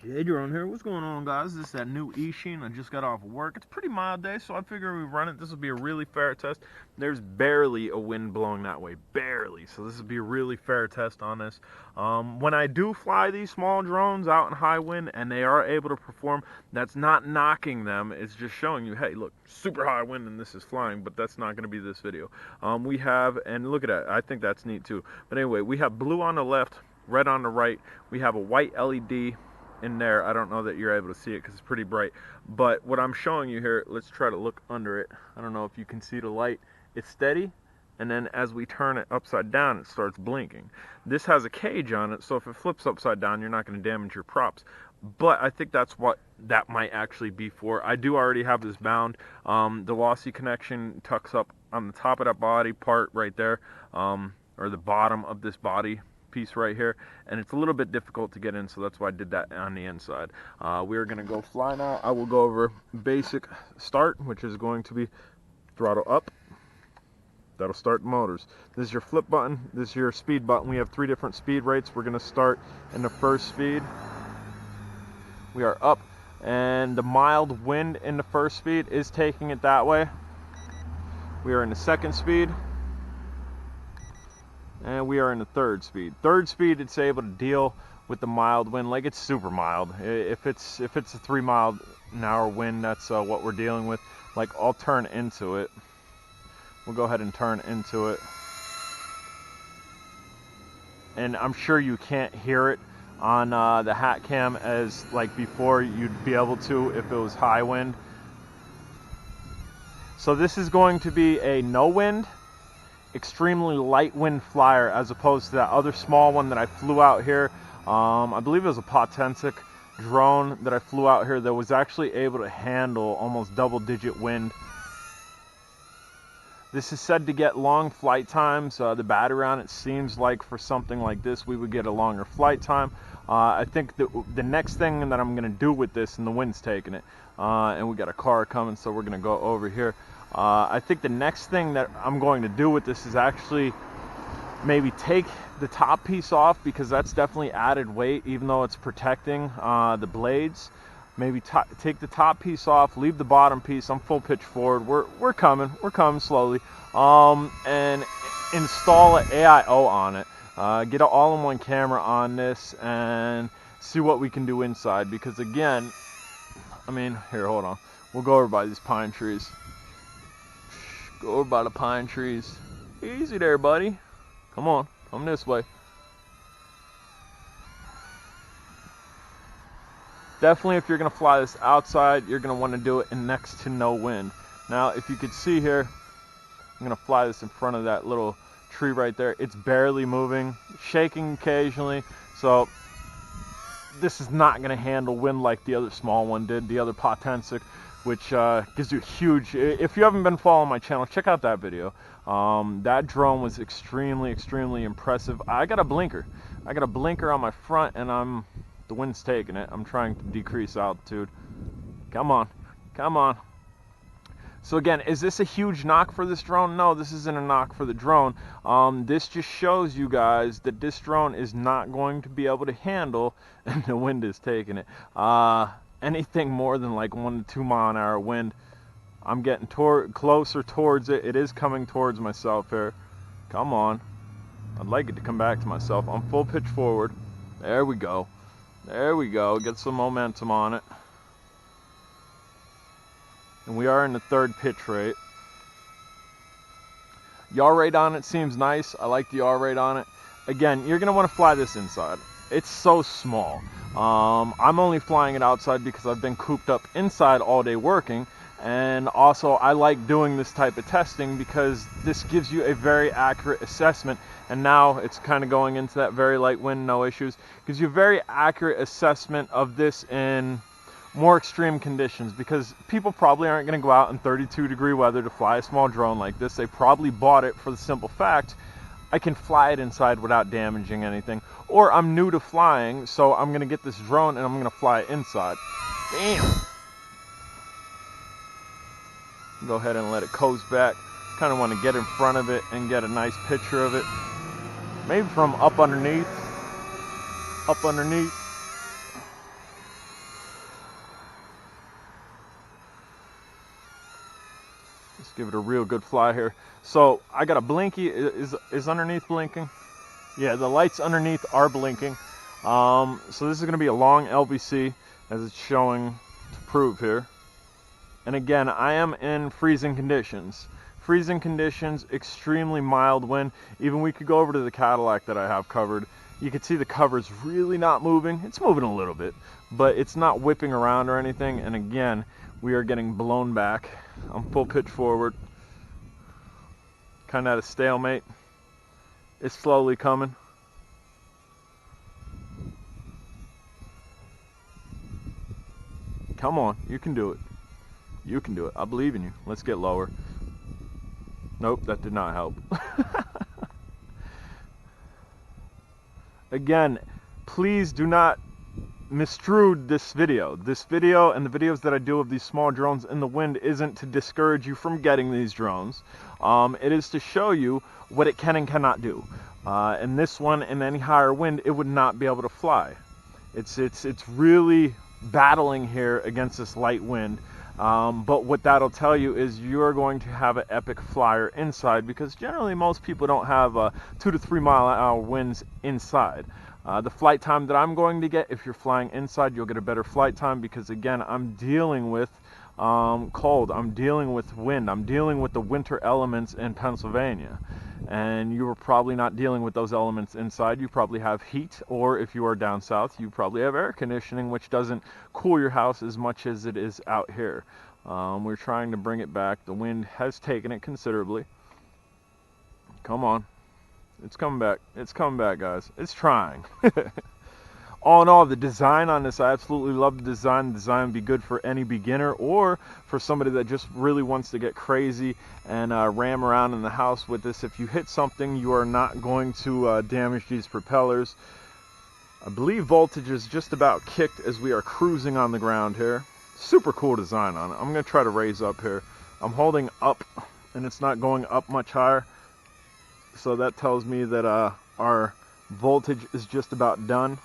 Hey, Drone here. What's going on, guys? This is that new EACHINE. I just got off of work. It's a pretty mild day, so I figure we run it. This will be a really fair test. There's barely a wind blowing that way, barely. So this will be a really fair test on this. When I do fly these small drones out in high wind and they are able to perform, that's not knocking them. It's just showing you, hey, look, super high wind and this is flying, but that's not going to be this video. We have, and look at that. I think that's neat too. But anyway, we have blue on the left, red on the right. We have a white LED in there. I don't know that you're able to see it because it's pretty bright, but what I'm showing you here, let's try to look under it. I don't know if you can see the light. It's steady, and then as we turn it upside down, it starts blinking. This has a cage on it, so if it flips upside down, you're not going to damage your props. But I think that's what that might actually be for. I do already have this bound. The lossy connection tucks up on the top of that body part right there, or the bottom of this body piece right here, and it's a little bit difficult to get in, so that's why I did that on the inside. We're gonna go fly now. I will go over basic start, which is going to be throttle up. That'll start the motors. This is your flip button. This is your speed button. We have 3 different speed rates. We're gonna start in the first speed. We are up, and the mild wind in the first speed is taking it that way. We are in the second speed, and we are in the third speed. Third speed, it's able to deal with the mild wind, like it's super mild. If it's a 3 mile-an-hour wind, that's what we're dealing with. Like, I'll turn into it. We'll go ahead and turn into it. And I'm sure you can't hear it on the hat cam as like before you'd be able to if it was high wind. So this is going to be a no wind, extremely light wind flyer, as opposed to that other small one that I flew out here. I believe it was a Potensic drone that I flew out here that was actually able to handle almost double-digit wind. This is said to get long flight times. The battery on it seems like for something like this we would get a longer flight time. I think the next thing that I'm going to do with this, and the wind's taking it, and we got a car coming, so we're going to go over here. I think the next thing that I'm going to do with this is actually maybe take the top piece off, because that's definitely added weight, even though it's protecting the blades. Maybe take the top piece off, leave the bottom piece. I'm full pitch forward. We're coming slowly. And install an AIO on it. Get an all-in-one camera on this and see what we can do inside. Because again, I mean, here, hold on. We'll go over by these pine trees. Go over by the pine trees. Easy there, buddy. Come on, come this way. Definitely, if you're going to fly this outside, you're going to want to do it in next to no wind. Now, if you could see here, I'm going to fly this in front of that little tree right there. It's barely moving, shaking occasionally. So this is not going to handle wind like the other small one did, the other Potensic, which gives you huge. If you haven't been following my channel, check out that video. That drone was extremely impressive. I got a blinker on my front, and the wind's taking it. I'm trying to decrease altitude. Come on. So again, is this a huge knock for this drone? No, this isn't a knock for the drone. This just shows you guys that this drone is not going to be able to handle, and the wind is taking it, anything more than like 1 to 2 mile-an-hour wind. I'm getting closer towards it. It is coming towards myself here. Come on. I'd like it to come back to myself. I'm full pitch forward. There we go. Get some momentum on it. And we are in the third pitch rate. Yaw rate on it seems nice. I like the yaw rate on it. Again, you're going to want to fly this inside. It's so small. I'm only flying it outside because I've been cooped up inside all day working. And also, I like doing this type of testing because this gives you a very accurate assessment. And now it's kind of going into that very light wind, no issues. Gives you a very accurate assessment of this in more extreme conditions, because people probably aren't going to go out in 32-degree weather to fly a small drone like this. They probably bought it for the simple fact, I can fly it inside without damaging anything. Or I'm new to flying, so I'm going to get this drone and I'm going to fly it inside. Damn! Go ahead and let it coast back. Kind of want to get in front of it and get a nice picture of it. Maybe from up underneath. give it a real good fly here. So I got a blinky. Is underneath blinking? Yeah, the lights underneath are blinking. So this is going to be a long LVC, as it's showing to prove here. And again, I am in freezing conditions. Freezing conditions, extremely mild wind. Even we could go over to the Cadillac that I have covered. You can see the cover's really not moving. It's moving a little bit, but it's not whipping around or anything. And again, we are getting blown back. I'm full pitch forward. Kind of at a stalemate. It's slowly coming. Come on, you can do it. You can do it. I believe in you. Let's get lower. Nope, that did not help. Again, please do not misstrued this video. This video and the videos that I do of these small drones in the wind isn't to discourage you from getting these drones. It is to show you what it can and cannot do. And this one, in any higher wind, it would not be able to fly. It's really battling here against this light wind. But what that'll tell you is you're going to have an epic flyer inside, because generally most people don't have 2 to 3 mile-an-hour winds inside. The flight time that I'm going to get, if you're flying inside, you'll get a better flight time, because again, I'm dealing with cold, I'm dealing with wind, I'm dealing with the winter elements in Pennsylvania. And you are probably not dealing with those elements inside. You probably have heat, or if you are down south, you probably have air conditioning, which doesn't cool your house as much as it is out here. We're trying to bring it back. The wind has taken it considerably. Come on. It's coming back. It's coming back, guys. It's trying. All in all, the design on this, I absolutely love the design. The design would be good for any beginner, or for somebody that just really wants to get crazy and ram around in the house with this. If you hit something, you are not going to damage these propellers. I believe voltage is just about kicked as we are cruising on the ground here. Super cool design on it. I'm going to try to raise up here. I'm holding up, and it's not going up much higher. So that tells me that our voltage is just about done.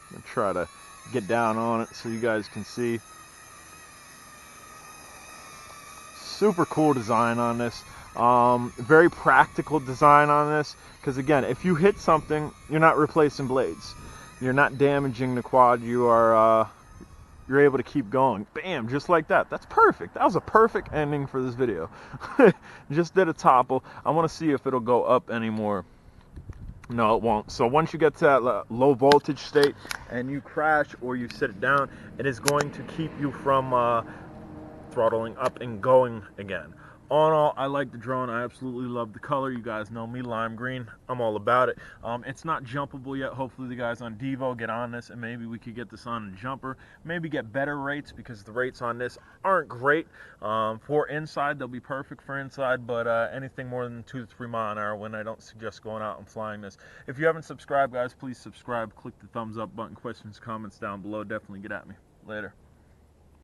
I'm gonna try to get down on it so you guys can see. Super cool design on this. Very practical design on this, because again, if you hit something, you're not replacing blades. You're not damaging the quad. You're able to keep going. Bam, just like that. That's perfect. That was a perfect ending for this video. Just did a topple. I want to see if it'll go up anymore. No, it won't. So once you get to that low voltage state and you crash or you sit it down, it is going to keep you from throttling up and going again. All in all, I like the drone. I absolutely love the color. You guys know me, lime green. I'm all about it. It's not jumpable yet. Hopefully the guys on Devo get on this, and maybe we could get this on a jumper. Maybe get better rates, because the rates on this aren't great. For inside, they'll be perfect for inside, but anything more than 2 to 3 mile an hour wind, I don't suggest going out and flying this. If you haven't subscribed, guys, please subscribe. Click the thumbs up button. Questions, comments down below. Definitely get at me. Later.